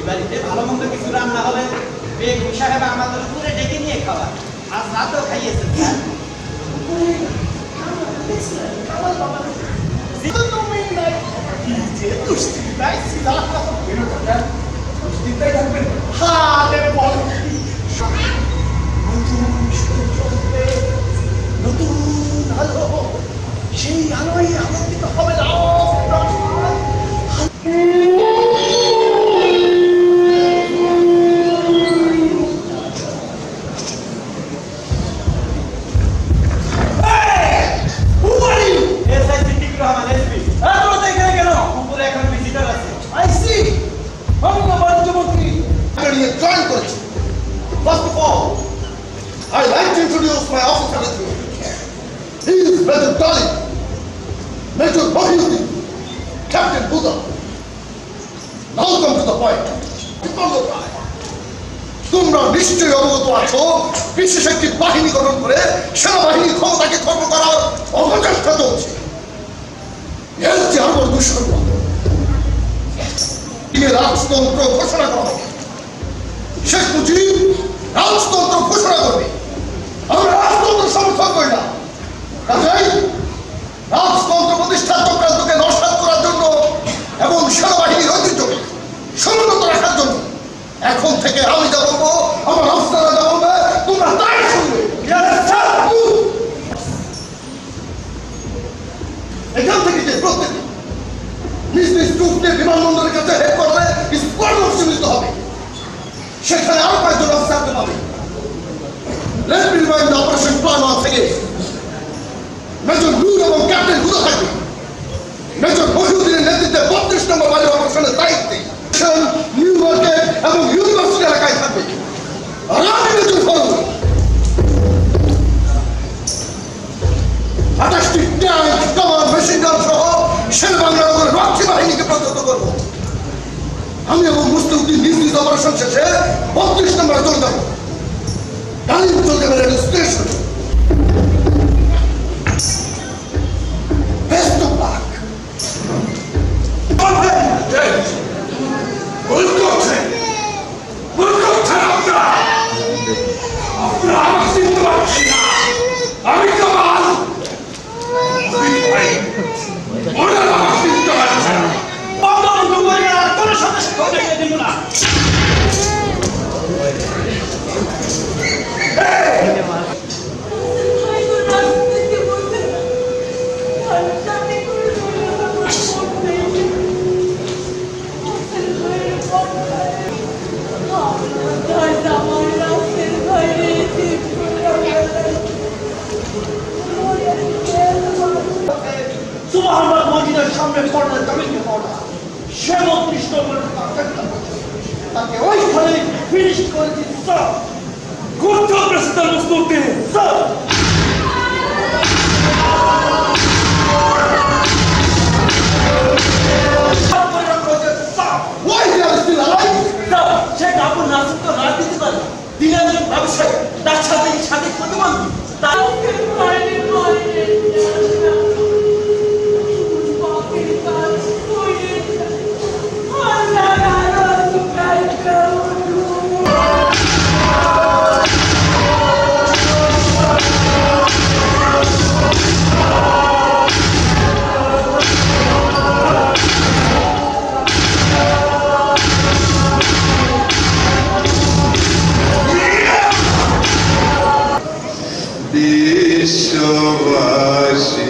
বাড়িতে ভালো মন্দ কিছু রান্না হলে বেগম সাহেব আমাদের উপরে ডেকে নিয়ে খাওয়া। আজ রাতেও খাইয়েছেন স্যার। নতুন আলো, সেই আলোয় আলোকিত হবে না। First of all, I'd like to introduce my officer with you. He is Major Dolly, Major Mohiuddin, Captain Buddha. Now come to the point. তোমরা নিশ্চয়ই অবগত আছো বিশেষ একটি বাহিনী গঠন করে সেনাবাহিনীর ক্ষমতাকে খর্ব করার অপচেষ্টা চলছে। এর যে আমার দুঃসর্গ রাজতন্ত্র ঘোষণা করা হবে। শেখ মুজিব রাজতন্ত্র ঘোষণা করবে। আমরা রাজতন্ত্র সমর্থন করি না। কাজেই রাজতন্ত্র প্রতিষ্ঠার চক্রান্তকে নস্যাৎ করার জন্য এবং সেনাবাহিনীর ঐতিহ্যকে সমুন্নত রাখার জন্য এখন থেকে আমি যা বলবো, আমার অফিসাররা যা বলবে, তোমরা তাই শুনবে। এখান থেকে যে প্রত্যেকে নিজ নিজ ট্রুপকে বিমানবন্দরের কাছে হেড করলে স্কোয়াড মিলিত হবে। সেখানে আরো কয়েকজন অফিসারকে পাবে। Let me remind the operation plan once again. Major Noor এবং ক্যাপ্টেন হুদা থাকবে। মেজর মহিউদ্দিনের নেতৃত্বে 32 নম্বর বাহিনীর অপারেশনের দায়িত্বে নিউ মার্কেট এবং ইউনিভার্সিটি এলাকায় থাকবে। আর আমি মেজর ফরওয়ার্ড 28টি ট্যাঙ্ক, কামান, মেশিন গান সহ শেরবাংলা নগরের রক্ষী বাহিনীকে প্রস্তুত করবো। আমি এবং মুস্তাউদ্দিন নিজ নিজ অপারেশন শেষে 32 নম্বরে চলে যাবো। তালিম চলতে পারে rail station. Best of luck. আমি কামাল কোনো সদস্য দিব না। সুবহানাল্লাহ মসজিদের সামনে কর্নার জমিতে পড়া সে 32 নম্বরের তাকে ওইখানে ফিনিশ করে দিতে স্যার। কোন প্রেসিডেন্ট মুস্তাউদ্দিন স্যার শেখ আবুল নাসির তো রাজনীতি করে দিনের ব্যবসায়ী, তার সাথে সাথে প্রতিবন্ধী তার বিশ্ববাসী